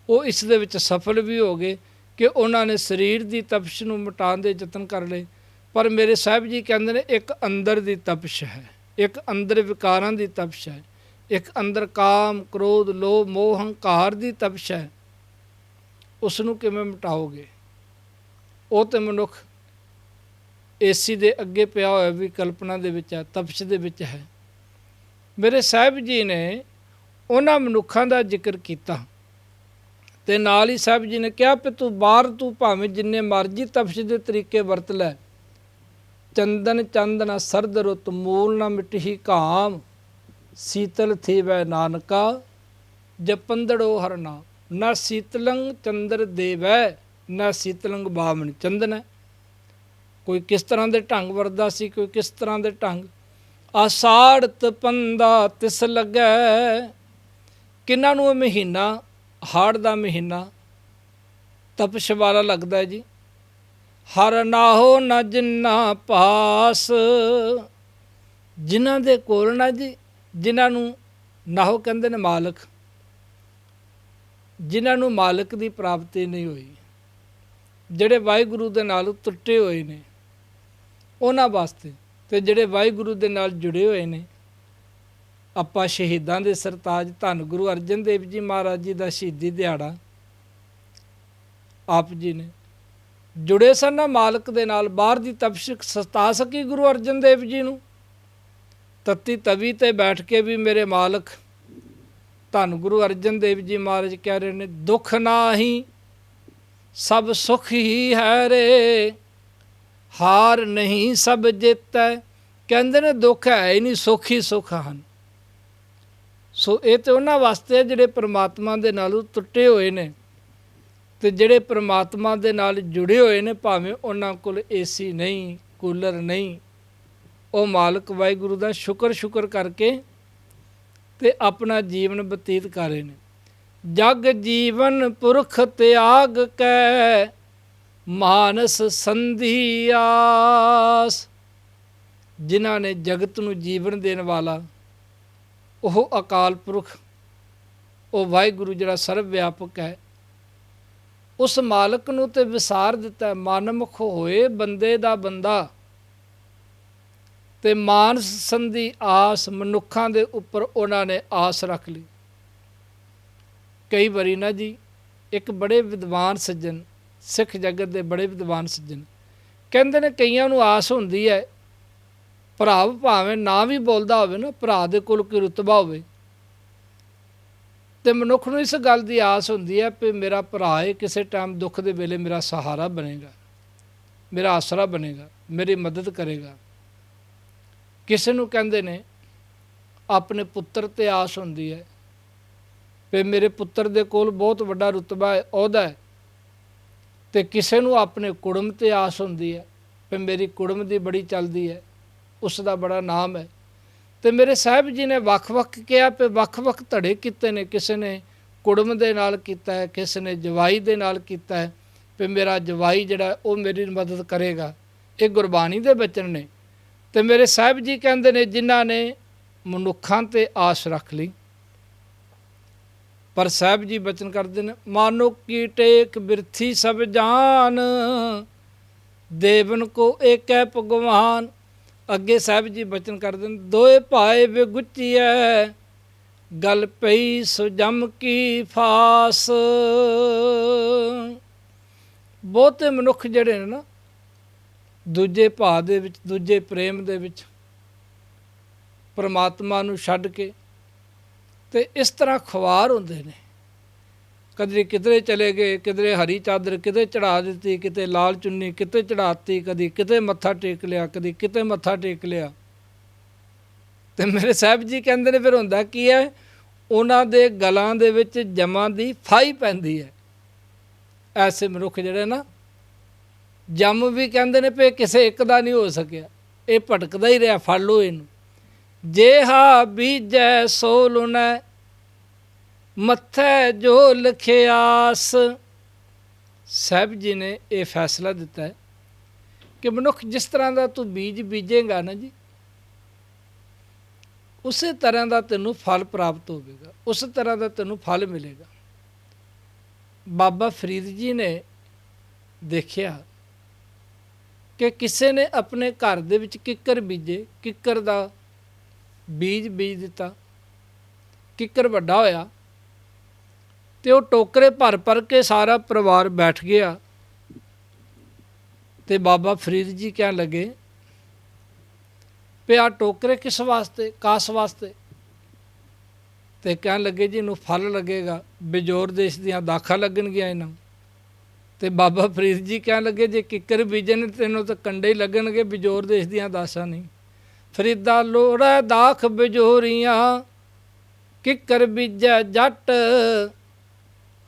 ਉਹ ਇਸ ਦੇ ਵਿੱਚ ਸਫਲ ਵੀ ਹੋ ਗਏ ਕਿ ਉਹਨਾਂ ਨੇ ਸਰੀਰ ਦੀ ਤਪਸ਼ ਨੂੰ ਮਿਟਾਉਣ ਦੇ ਯਤਨ ਕਰ ਲਏ। ਪਰ ਮੇਰੇ ਸਾਹਿਬ ਜੀ ਕਹਿੰਦੇ ਨੇ, ਇੱਕ ਅੰਦਰ ਦੀ ਤਪਸ਼ ਹੈ, ਇੱਕ ਅੰਦਰ ਵਿਕਾਰਾਂ ਦੀ ਤਪਸ਼ ਹੈ, ਇੱਕ ਅੰਦਰ ਕਾਮ, ਕ੍ਰੋਧ, ਲੋਭ, ਮੋਹ, ਹੰਕਾਰ ਦੀ ਤਪਸ਼ ਹੈ। ਉਸ ਨੂੰ ਕਿਵੇਂ ਮਿਟਾਓਗੇ? ਉਹ ਤੇ ਮਨੁੱਖ ਏਸੀ ਦੇ ਅੱਗੇ ਪਿਆ ਹੋਇਆ ਵੀ ਕਲਪਨਾ ਦੇ ਵਿੱਚ ਹੈ, ਤਪਸ਼ ਦੇ ਵਿੱਚ ਹੈ। ਮੇਰੇ ਸਾਹਿਬ ਜੀ ਨੇ ਉਹਨਾਂ ਮਨੁੱਖਾਂ ਦਾ ਜ਼ਿਕਰ ਕੀਤਾ ਤੇ ਨਾਲ ਹੀ ਸਾਹਿਬ ਜੀ ਨੇ ਕਿਹਾ ਵੀ ਤੂੰ ਬਾਹਰ, ਤੂੰ ਭਾਵੇਂ ਜਿੰਨੇ ਮਰਜ਼ੀ ਤਪਸ਼ ਦੇ ਤਰੀਕੇ ਵਰਤ ਲੈ, ਚੰਦਨ ਚੰਦ ਨਾ ਸਰਦ ਰੁੱਤ, ਮੂਲ ਨਾ ਮਿਟਹੀ ਘਾਮ, ਸੀਤਲ ਥੀਵੈ ਨਾਨਕਾ ਜਪੰਦੜੋ ਹਰ ਨਾਮ। ਨਾ ਸੀਤਲੰਗ ਚੰਦਰ ਦੇਵੈ, ਨਾ ਸੀਤਲੰਗ ਬਾਮਨ ਚੰਦਨ ਹੈ। ਕੋਈ ਕਿਸ ਤਰ੍ਹਾਂ ਦੇ ਢੰਗ ਵਰਤਦਾ ਸੀ, ਕੋਈ ਕਿਸ ਤਰ੍ਹਾਂ ਦੇ ਢੰਗ। ਆਸਾੜ ਤਪੰਦਾ ਤਿਸ ਲੱਗੈ, ਕਿਹਨਾਂ ਨੂੰ ਇਹ ਮਹੀਨਾ, ਹਾੜ ਦਾ ਮਹੀਨਾ, ਤਪਸ਼ ਵਾਲਾ ਲੱਗਦਾ ਹੈ ਜੀ। ਹਰ ਨਾਹੋ ਨਾ ਜਿੰਨਾ ਪਾਸ, ਜਿਨ੍ਹਾਂ ਦੇ ਕੋਲ ਨਾ ਜੀ, ਜਿਨ੍ਹਾਂ ਨੂੰ ਨਾਹੋ ਕਹਿੰਦੇ ਨੇ ਮਾਲਕ, ਜਿਨ੍ਹਾਂ ਨੂੰ ਮਾਲਕ ਦੀ ਪ੍ਰਾਪਤੀ ਨਹੀਂ ਹੋਈ, ਜਿਹੜੇ ਵਾਹਿਗੁਰੂ ਦੇ ਨਾਲ ਟੁੱਟੇ ਹੋਏ ਨੇ, ਉਹਨਾਂ ਵਾਸਤੇ। ਤੇ ਜਿਹੜੇ ਵਾਹਿਗੁਰੂ ਦੇ ਨਾਲ ਜੁੜੇ ਹੋਏ ਨੇ, ਆਪਾਂ ਸ਼ਹੀਦਾਂ ਦੇ ਸਰਤਾਜ ਧੰਨ ਗੁਰੂ ਅਰਜਨ ਦੇਵ ਜੀ ਮਹਾਰਾਜ ਜੀ ਦਾ ਸ਼ਹੀਦੀ ਦਿਹਾੜਾ, ਆਪ ਜੀ ਨੇ ਜੁੜੇ ਸਨ ਨਾ ਮਾਲਕ ਦੇ ਨਾਲ। ਬਾਹਰ ਦੀ ਤਪਸ਼ ਸਤਾ ਸਕੀ ਗੁਰੂ ਅਰਜਨ ਦੇਵ ਜੀ ਨੂੰ। ਤੱਤੀ ਤਵੀ ਤੇ ਬੈਠ ਕੇ ਵੀ ਮੇਰੇ ਮਾਲਕ ਧੰਨ ਗੁਰੂ ਅਰਜਨ ਦੇਵ ਜੀ ਮਹਾਰਾਜ ਕਹਿ ਰਹੇ ਨੇ, ਦੁੱਖ ਨਾਹੀ ਸਭ ਸੁਖ ਹੀ ਹੈ ਰੇ, ਹਾਰ ਨਹੀਂ ਸਭ ਜਿੱਤੈ। ਕਹਿੰਦੇ ਨੇ ਦੁੱਖ ਹੈ ਹੀ ਨਹੀਂ, ਸੁੱਖ ਹੀ ਸੁੱਖ ਹਨ। ਸੋ ਇਹ ਤਾਂ ਉਹਨਾਂ ਵਾਸਤੇ ਜਿਹੜੇ ਪਰਮਾਤਮਾ ਦੇ ਨਾਲ ਟੁੱਟੇ ਹੋਏ ਨੇ ਤੇ ਜਿਹੜੇ ਪਰਮਾਤਮਾ ਦੇ ਨਾਲ ਜੁੜੇ ਹੋਏ ਨੇ, ਭਾਵੇਂ ਉਹਨਾਂ ਕੋਲ ਏਸੀ ਨਹੀਂ, ਕੂਲਰ ਨਹੀਂ, ਉਹ ਮਾਲਕ ਵਾਹਿਗੁਰੂ ਦਾ ਸ਼ੁਕਰ ਕਰਕੇ ਤੇ ਆਪਣਾ ਜੀਵਨ ਬਤੀਤ ਕਰ ਰਹੇ ਨੇ। ਜਗ ਜੀਵਨ ਪੁਰਖ ਤਿਆਗ ਕੈ, ਮਾਨਸ ਸੰਧੀ ਆਸ। ਜਿਨ੍ਹਾਂ ਨੇ ਜਗਤ ਨੂੰ ਜੀਵਨ ਦੇਣ ਵਾਲਾ ਉਹ ਅਕਾਲ ਪੁਰਖ, ਉਹ ਵਾਹਿਗੁਰੂ ਜਿਹੜਾ ਸਰਵ ਵਿਆਪਕ ਹੈ, ਉਸ ਮਾਲਕ ਨੂੰ ਤੇ ਵਿਸਾਰ ਦਿੱਤਾ। ਮਨਮੁਖ ਹੋਏ ਬੰਦੇ ਦਾ ਬੰਦਾ, ਤੇ ਮਾਨਸ ਸੰਧੀ ਆਸ ਮਨੁੱਖਾਂ ਦੇ ਉੱਪਰ ਉਹਨਾਂ ਨੇ ਆਸ ਰੱਖ ਲਈ। ਕਈ ਵਾਰੀ ਨਾ ਜੀ ਇੱਕ ਬੜੇ ਵਿਦਵਾਨ ਸੱਜਣ, ਸਿੱਖ ਜਗਤ ਦੇ ਬੜੇ ਵਿਦਵਾਨ ਸੱਜਣ ਕਹਿੰਦੇ ਨੇ ਕਈਆਂ ਨੂੰ ਆਸ ਹੁੰਦੀ ਹੈ, ਭਰਾ ਭਾਵੇਂ ਨਾ ਵੀ ਬੋਲਦਾ ਹੋਵੇ ਨਾ, ਭਰਾ ਦੇ ਕੋਲ ਕੋਈ ਰੁਤਬਾ ਹੋਵੇ ਤੇ ਮਨੁੱਖ ਨੂੰ ਇਸ ਗੱਲ ਦੀ ਆਸ ਹੁੰਦੀ ਹੈ ਕਿ ਮੇਰਾ ਭਰਾ ਹੈ, ਕਿਸੇ ਟਾਈਮ ਦੁੱਖ ਦੇ ਵੇਲੇ ਮੇਰਾ ਸਹਾਰਾ ਬਣੇਗਾ, ਮੇਰਾ ਆਸਰਾ ਬਣੇਗਾ, ਮੇਰੀ ਮਦਦ ਕਰੇਗਾ। ਕਿਸੇ ਨੂੰ ਕਹਿੰਦੇ ਨੇ ਆਪਣੇ ਪੁੱਤਰ 'ਤੇ ਆਸ ਹੁੰਦੀ ਹੈ ਵੀ ਮੇਰੇ ਪੁੱਤਰ ਦੇ ਕੋਲ ਬਹੁਤ ਵੱਡਾ ਰੁਤਬਾ ਹੈ, ਅਹੁਦਾ ਹੈ। ਅਤੇ ਕਿਸੇ ਨੂੰ ਆਪਣੇ ਕੁੜਮ 'ਤੇ ਆਸ ਹੁੰਦੀ ਹੈ ਵੀ ਮੇਰੀ ਕੁੜਮ ਦੀ ਬੜੀ ਚੱਲਦੀ ਹੈ, ਉਸ ਦਾ ਬੜਾ ਨਾਮ ਹੈ। ਅਤੇ ਮੇਰੇ ਸਾਹਿਬ ਜੀ ਨੇ ਵੱਖ ਵੱਖ ਕਿਹਾ ਵੀ ਵੱਖ ਵੱਖ ਧੜੇ ਕੀਤੇ ਨੇ। ਕਿਸੇ ਨੇ ਕੁੜਮ ਦੇ ਨਾਲ ਕੀਤਾ ਹੈ, ਕਿਸੇ ਨੇ ਜਵਾਈ ਦੇ ਨਾਲ ਕੀਤਾ ਹੈ ਵੀ ਮੇਰਾ ਜਵਾਈ ਜਿਹੜਾ ਉਹ ਮੇਰੀ ਮਦਦ ਕਰੇਗਾ। ਇਹ ਗੁਰਬਾਣੀ ਦੇ ਬਚਨ ਨੇ। ਅਤੇ ਮੇਰੇ ਸਾਹਿਬ ਜੀ ਕਹਿੰਦੇ ਨੇ ਜਿਨ੍ਹਾਂ ਨੇ ਮਨੁੱਖਾਂ 'ਤੇ ਆਸ ਰੱਖ ਲਈ, ਪਰ ਸਾਹਿਬ ਜੀ ਬਚਨ ਕਰਦੇ ਨੇ ਮਾਨੋ ਕੀ ਟੇਕ ਬਿਰਥੀ ਸਭ ਜਾਨ, ਦੇਵਨ ਕੋ ਏਕੈ ਭਗਵਾਨ। ਅੱਗੇ ਸਾਹਿਬ ਜੀ ਬਚਨ ਕਰਦੇ ਨੇ ਦੋਏ ਭਾਏ ਵਿਗੁਚੀਐ, ਗੱਲ ਪਈ ਸੋ ਜਮ ਕੀ ਫਾਸ। ਬਹੁਤੇ ਮਨੁੱਖ ਜਿਹੜੇ ਨੇ ਨਾ ਦੂਜੇ ਭਾਅ ਦੇ ਵਿੱਚ, ਦੂਜੇ ਪ੍ਰੇਮ ਦੇ ਵਿੱਚ ਪਰਮਾਤਮਾ ਨੂੰ ਛੱਡ ਕੇ ਤੇ ਇਸ ਤਰ੍ਹਾਂ ਖੁਆਰ ਹੁੰਦੇ ਨੇ। ਕਦੇ ਕਿਧਰੇ ਚਲੇ ਗਏ, ਕਿਧਰੇ ਹਰੀ ਚਾਦਰ ਕਿਤੇ ਚੜ੍ਹਾ ਦਿੱਤੀ, ਕਿਤੇ ਲਾਲ ਚੁੰਨੀ ਕਿਤੇ ਚੜ੍ਹਾਤੀ, ਕਦੀ ਕਿਤੇ ਮੱਥਾ ਟੇਕ ਲਿਆ, ਕਦੀ ਕਿਤੇ ਮੱਥਾ ਟੇਕ ਲਿਆ। ਅਤੇ ਮੇਰੇ ਸਾਹਿਬ ਜੀ ਕਹਿੰਦੇ ਨੇ ਫਿਰ ਹੁੰਦਾ ਕੀ ਹੈ, ਉਹਨਾਂ ਦੇ ਗਲਾਂ ਦੇ ਵਿੱਚ ਜਮਾਂ ਦੀ ਫਾਹੀ ਪੈਂਦੀ ਹੈ। ਐਸੇ ਮਨੁੱਖ ਜਿਹੜੇ ਨਾ ਜੰਮ ਵੀ ਕਹਿੰਦੇ ਨੇ ਵੀ ਕਿਸੇ ਇੱਕ ਦਾ ਨਹੀਂ ਹੋ ਸਕਿਆ, ਇਹ ਭਟਕਦਾ ਹੀ ਰਿਹਾ, ਫੜ ਲਓ ਇਹਨੂੰ। ਜੇਹਾ ਬੀਜੈ ਸੋ ਲੁਣੈ, ਮੱਥੈ ਜੋ ਲਿਖਿਆਸ। ਸਾਹਿਬ ਜੀ ਨੇ ਇਹ ਫੈਸਲਾ ਦਿੱਤਾ ਹੈ ਕਿ ਮਨੁੱਖ ਜਿਸ ਤਰ੍ਹਾਂ ਦਾ ਤੂੰ ਬੀਜ ਬੀਜੇਗਾ ਨਾ ਜੀ, ਉਸੇ ਤਰ੍ਹਾਂ ਦਾ ਤੈਨੂੰ ਫਲ ਪ੍ਰਾਪਤ ਹੋਵੇਗਾ, ਉਸ ਤਰ੍ਹਾਂ ਦਾ ਤੈਨੂੰ ਫਲ ਮਿਲੇਗਾ। ਬਾਬਾ ਫਰੀਦ ਜੀ ਨੇ ਦੇਖਿਆ ਕਿ ਕਿਸੇ ਨੇ ਆਪਣੇ ਘਰ ਦੇ ਵਿੱਚ ਕਿੱਕਰ ਬੀਜੇ, ਕਿੱਕਰ ਦਾ ਬੀਜ ਬੀਜ ਦਿੱਤਾ, ਕਿੱਕਰ ਵੱਡਾ ਹੋਇਆ ਅਤੇ ਉਹ ਟੋਕਰੇ ਭਰ ਭਰ ਕੇ ਸਾਰਾ ਪਰਿਵਾਰ ਬੈਠ ਗਿਆ। ਅਤੇ ਬਾਬਾ ਫਰੀਦ ਜੀ ਕਹਿਣ ਲੱਗੇ ਵੀ ਆਹ ਟੋਕਰੇ ਕਿਸ ਵਾਸਤੇ, ਕਾਸ ਵਾਸਤੇ? ਅਤੇ ਕਹਿਣ ਲੱਗੇ ਜੀ ਇਹਨੂੰ ਫਲ ਲੱਗੇਗਾ, ਬਿਜੋਰ ਦੇਸ਼ ਦੀਆਂ ਦਾਖਾਂ ਲੱਗਣਗੀਆਂ ਇਹਨਾਂ। ਅਤੇ ਬਾਬਾ ਫਰੀਦ ਜੀ ਕਹਿਣ ਲੱਗੇ ਜੇ ਕਿੱਕਰ ਬੀਜਣ ਤੈਨੂੰ ਤਾਂ ਕੰਡੇ ਹੀ ਲੱਗਣਗੇ, ਬਿਜੋਰ ਦੇਸ਼ ਦੀਆਂ ਦਾਸਾਂ ਨਹੀਂ। ਫਰੀਦਾ ਲੋੜੈ ਦਾਖ ਬਿਜੋਰੀਆਂ, ਕਿੱਕਰ ਬੀਜੈ ਜੱਟ,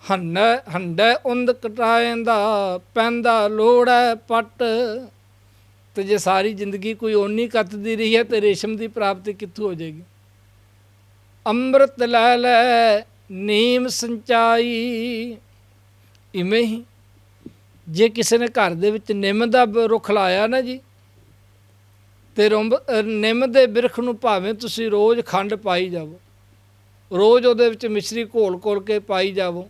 ਹੰਡੈ ਉੰਦ ਕਟਾਏਂਦਾ, ਪੈਂਦਾ ਲੋੜੈ ਪੱਟ। ਅਤੇ ਜੇ ਸਾਰੀ ਜ਼ਿੰਦਗੀ ਕੋਈ ਓਨੀ ਕੱਤਦੀ ਰਹੀ ਹੈ ਤਾਂ ਰੇਸ਼ਮ ਦੀ ਪ੍ਰਾਪਤੀ ਕਿੱਥੋਂ ਹੋ ਜਾਏਗੀ? ਅੰਮ੍ਰਿਤ ਲੈ ਲੈ ਨੀਮ ਸਿੰਚਾਈ। ਇਵੇਂ ਹੀ ਜੇ ਕਿਸੇ ਨੇ ਘਰ ਦੇ ਵਿੱਚ ਨਿੰਮ ਦਾ ਰੁੱਖ ਲਾਇਆ ਨਾ ਜੀ, ਅਤੇ ਨਿੰਮ ਦੇ ਬਿਰਖ ਨੂੰ ਭਾਵੇਂ ਤੁਸੀਂ ਰੋਜ਼ ਖੰਡ ਪਾਈ ਜਾਵੋ, ਰੋਜ਼ ਉਹਦੇ ਵਿੱਚ ਮਿਸ਼ਰੀ ਘੋਲ ਘੋਲ ਕੇ ਪਾਈ ਜਾਵੋ,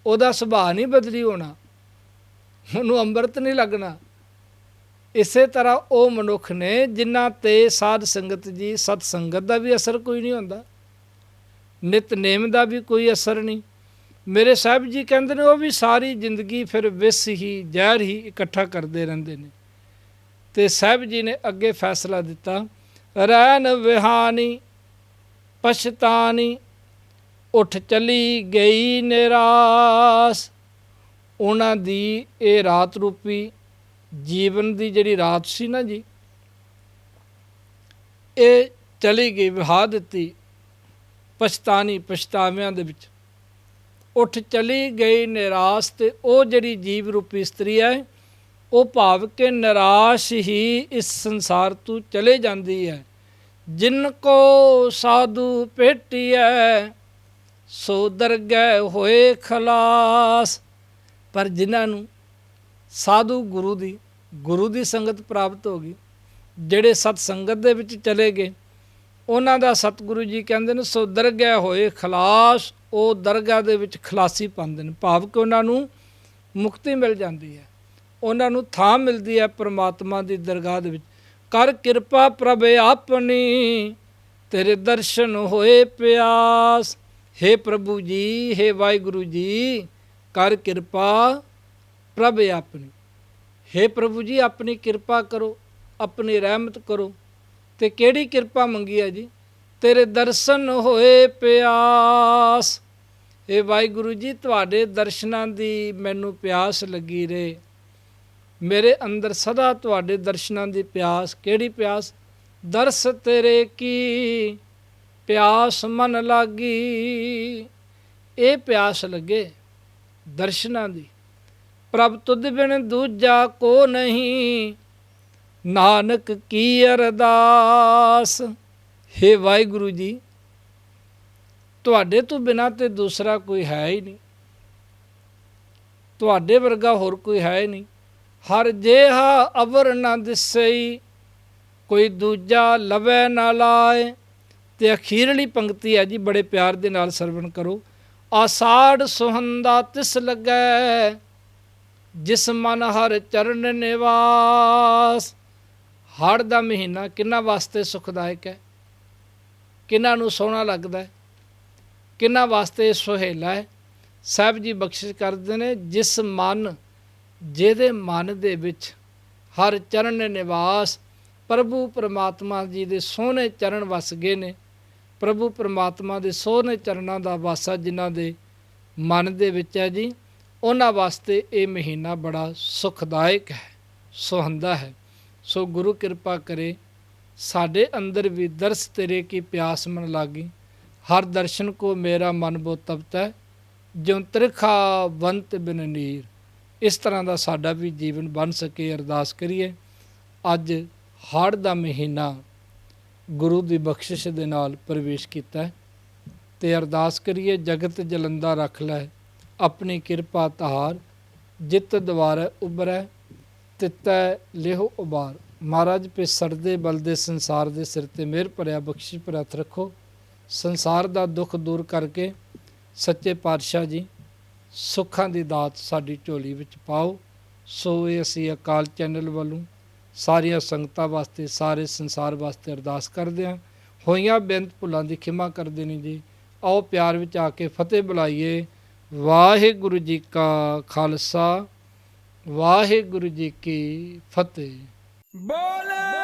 ਉਹਦਾ ਸੁਭਾਅ ਨਹੀਂ ਬਦਲੀ ਹੋਣਾ, ਉਹਨੂੰ ਅੰਮ੍ਰਿਤ ਨਹੀਂ ਲੱਗਣਾ। ਇਸੇ ਤਰ੍ਹਾਂ ਉਹ ਮਨੁੱਖ ਨੇ ਜਿਨ੍ਹਾਂ 'ਤੇ ਸਾਧ ਸੰਗਤ ਜੀ, ਸਤ ਸੰਗਤ ਦਾ ਵੀ ਅਸਰ ਕੋਈ ਨਹੀਂ ਹੁੰਦਾ, ਨਿਤਨੇਮ ਦਾ ਵੀ ਕੋਈ ਅਸਰ ਨਹੀਂ। ਮੇਰੇ ਸਾਹਿਬ ਜੀ ਕਹਿੰਦੇ ਨੇ ਉਹ ਵੀ ਸਾਰੀ ਜ਼ਿੰਦਗੀ ਫਿਰ ਵਿਸ ਹੀ, ਜ਼ਹਿਰ ਹੀ ਇਕੱਠਾ ਕਰਦੇ ਰਹਿੰਦੇ ਨੇ। ਅਤੇ ਸਾਹਿਬ ਜੀ ਨੇ ਅੱਗੇ ਫੈਸਲਾ ਦਿੱਤਾ ਰਹਿਨ ਵਿਹਾਨੀ ਪਛਤਾਨੀ, ਉੱਠ ਚਲੀ ਗਈ ਨਿਰਾਸ। ਉਹਨਾਂ ਦੀ ਇਹ ਰਾਤ ਰੂਪੀ ਜੀਵਨ ਦੀ ਜਿਹੜੀ ਰਾਤ ਸੀ ਨਾ ਜੀ, ਇਹ ਚਲੀ ਗਈ, ਵਹਾ ਦਿੱਤੀ ਪਛਤਾਨੀ, ਪਛਤਾਵਿਆਂ ਦੇ ਵਿੱਚ। ਉੱਠ ਚਲੀ ਗਈ ਨਿਰਾਸ਼। ਅਤੇ ਉਹ ਜਿਹੜੀ ਜੀਵ ਰੂਪੀ ਇਸਤਰੀ ਹੈ ਉਹ ਭਾਵ ਕਿ ਨਿਰਾਸ਼ ਹੀ ਇਸ ਸੰਸਾਰ ਤੋਂ ਚਲੇ ਜਾਂਦੀ ਹੈ। ਜਿਨ ਕੋ ਸਾਧੂ ਭੇਟੀਐ, ਸੋ ਦਰਗਹਿ ਹੋਏ ਖਲਾਸ। ਪਰ ਜਿਨ੍ਹਾਂ ਨੂੰ ਸਾਧੂ ਗੁਰੂ ਦੀ ਸੰਗਤ ਪ੍ਰਾਪਤ ਹੋ ਗਈ, ਜਿਹੜੇ ਸਤ ਸੰਗਤ ਦੇ ਵਿੱਚ ਚਲੇ ਗਏ, ਉਹਨਾਂ ਦਾ ਸਤਿਗੁਰੂ ਜੀ ਕਹਿੰਦੇ ਨੇ ਸੋ ਦਰਗਹਿ ਹੋਏ ਖਲਾਸ। ਉਹ ਦਰਗਾਹ ਦੇ ਵਿੱਚ ਖਲਾਸੀ ਪਾਉਂਦੇ ਨੇ, ਭਾਵ ਕਿ ਉਹਨਾਂ ਨੂੰ ਮੁਕਤੀ ਮਿਲ ਜਾਂਦੀ ਹੈ, ਉਹਨਾਂ ਨੂੰ ਥਾਂ ਮਿਲਦੀ ਹੈ ਪਰਮਾਤਮਾ ਦੀ ਦਰਗਾਹ ਦੇ ਵਿੱਚ। ਕਰ ਕਿਰਪਾ ਪ੍ਰਭ ਆਪਣੀ, ਤੇਰੇ ਦਰਸ਼ਨ ਹੋਏ ਪਿਆਸ। हे ਪ੍ਰਭੂ ਜੀ, हे ਵਾਹਿਗੁਰੂ ਜੀ, ਕਰ ਕਿਰਪਾ ਪ੍ਰਭ ਆਪਣੀ। हे ਪ੍ਰਭੂ ਜੀ, ਆਪਣੀ ਕਿਰਪਾ ਕਰੋ, ਆਪਣੀ ਰਹਿਮਤ ਕਰੋ। ਤੇ ਕਿਹੜੀ ਕਿਰਪਾ ਮੰਗੀ ਹੈ ਜੀ? ਤੇਰੇ ਦਰਸ਼ਨ ਹੋਏ ਪਿਆਸ। ਇਹ ਵਾਹਿਗੁਰੂ ਜੀ, ਤੁਹਾਡੇ ਦਰਸ਼ਨਾਂ ਦੀ ਮੈਨੂੰ ਪਿਆਸ ਲੱਗੀ ਰਹੇ। ਮੇਰੇ ਅੰਦਰ ਸਦਾ ਤੁਹਾਡੇ ਦਰਸ਼ਨਾਂ ਦੀ ਪਿਆਸ। ਕਿਹੜੀ ਪਿਆਸ? ਦਰਸ ਤੇਰੇ ਕੀ ਪਿਆਸ ਮਨ ਲਾਗੀ। ਇਹ ਪਿਆਸ ਲੱਗੇ ਦਰਸ਼ਨਾਂ ਦੀ। ਪ੍ਰਭ ਤੁਧ ਬਿਨ ਦੂਜਾ ਕੋ ਨਹੀਂ, ਨਾਨਕ ਕੀ ਅਰਦਾਸ। हे ਵਾਹਿਗੁਰੂ ਜੀ, ਤੁਹਾਡੇ ਤੋਂ ਬਿਨਾਂ ਤੇ ਦੂਸਰਾ ਕੋਈ ਹੈ ਹੀ ਨਹੀਂ, ਤੁਹਾਡੇ ਵਰਗਾ ਹੋਰ ਕੋਈ ਹੈ ਹੀ ਨਹੀਂ। ਹਰ ਜਿਹਾ ਅਵਰ ਨਾ ਦਿਸਈ, ਕੋਈ ਦੂਜਾ ਲਵੈ ਨਾ ਲਾਏ। ਤੇ ਅਖੀਰਲੀ ਪੰਕਤੀ ਹੈ ਜੀ, ਬੜੇ ਪਿਆਰ ਦੇ ਨਾਲ ਸਰਵਣ ਕਰੋ। ਆਸਾੜ ਸੁਹੰਦਾ ਤਿਸ ਲੱਗੈ, ਜਿਸ ਮਨ ਹਰ ਚਰਨ ਨਿਵਾਸ। ਹਾੜ ਦਾ ਮਹੀਨਾ ਕਿਹਨਾਂ ਵਾਸਤੇ ਸੁਖਦਾਇਕ ਹੈ? ਕਿਹਨਾਂ ਨੂੰ ਸੋਹਣਾ ਲੱਗਦਾ ਹੈ? ਕਿਹਨਾਂ ਵਾਸਤੇ ਸੁਹੇਲਾ ਹੈ? ਸਾਹਿਬ ਜੀ ਬਖਸ਼ਿਸ਼ ਕਰਦੇ ਨੇ, ਜਿਸ ਮਨ, ਜਿਹਦੇ ਮਨ ਦੇ ਵਿੱਚ ਹਰ ਚਰਨ ਨਿਵਾਸ, ਪ੍ਰਭੂ ਪਰਮਾਤਮਾ ਜੀ ਦੇ ਸੋਹਣੇ ਚਰਨ ਵਸ ਗਏ ਨੇ। ਪ੍ਰਭੂ ਪਰਮਾਤਮਾ ਦੇ ਸੋਹਣੇ ਚਰਨਾਂ ਦਾ ਵਾਸਾ ਜਿਨ੍ਹਾਂ ਦੇ ਮਨ ਦੇ ਵਿੱਚ ਹੈ ਜੀ, ਉਹਨਾਂ ਵਾਸਤੇ ਇਹ ਮਹੀਨਾ ਬੜਾ ਸੁਖਦਾਇਕ ਹੈ, ਸੁਹੰਦਾ ਹੈ। ਸੋ ਗੁਰੂ ਕਿਰਪਾ ਕਰੇ ਸਾਡੇ ਅੰਦਰ ਵੀ ਦਰਸ ਤੇਰੇ ਕੀ ਪਿਆਸ ਮਨ ਲਾਗੀ। ਹਰ ਦਰਸ਼ਨ ਕੋ ਮੇਰਾ ਮਨ ਬੋ ਤਪਤੈ, ਜਿਉ ਤ੍ਰਿਖਾ ਬੰਤ ਬਿਨ ਨੀਰ। ਇਸ ਤਰ੍ਹਾਂ ਦਾ ਸਾਡਾ ਵੀ ਜੀਵਨ ਬਣ ਸਕੇ, ਅਰਦਾਸ ਕਰੀਏ। ਅੱਜ ਹਾੜ ਦਾ ਮਹੀਨਾ ਗੁਰੂ ਦੀ ਬਖਸ਼ਿਸ਼ ਦੇ ਨਾਲ ਪ੍ਰਵੇਸ਼ ਕੀਤਾ ਤੇ ਅਰਦਾਸ ਕਰੀਏ, ਜਗਤ ਜਲੰਦਾ ਰੱਖ ਲੈ, ਆਪਣੀ ਕਿਰਪਾ ਤਹਾਰ, ਜਿਤ ਦੁਆਰੈ ਉਬਰੈ, ਤਿਤੈ ਲਿਹੋ ਉਬਾਰ। ਮਹਾਰਾਜ ਪੇ ਸਰਦੇ ਬਲਦੇ ਸੰਸਾਰ ਦੇ ਸਿਰ ਤੇ ਮਿਹਰ ਭਰਿਆ ਬਖਸ਼ਿਸ਼ ਭਰਿਆ ਹੱਥ ਰੱਖੋ। ਸੰਸਾਰ ਦਾ ਦੁੱਖ ਦੂਰ ਕਰਕੇ ਸੱਚੇ ਪਾਤਸ਼ਾਹ ਜੀ ਸੁੱਖਾਂ ਦੀ ਦਾਤ ਸਾਡੀ ਝੋਲੀ ਵਿੱਚ ਪਾਓ। ਸੋ ਇਹ ਅਸੀਂ ਅਕਾਲ ਚੈਨਲ ਵੱਲੋਂ ਸਾਰੀਆਂ ਸੰਗਤਾਂ ਵਾਸਤੇ, ਸਾਰੇ ਸੰਸਾਰ ਵਾਸਤੇ ਅਰਦਾਸ ਕਰਦੇ ਹਾਂ। ਹੋਈਆਂ ਬੇਨਤ ਭੁੱਲਾਂ ਦੀ ਖਿਮਾ ਕਰ ਦੇਣੀ ਜੀ। ਆਓ ਪਿਆਰ ਵਿੱਚ ਆ ਕੇ ਫਤਿਹ ਬੁਲਾਈਏ। ਵਾਹਿਗੁਰੂ ਜੀ ਕਾ ਖਾਲਸਾ, ਵਾਹਿਗੁਰੂ ਜੀ ਕੀ ਫਤਿਹ। ਬੋਲੇ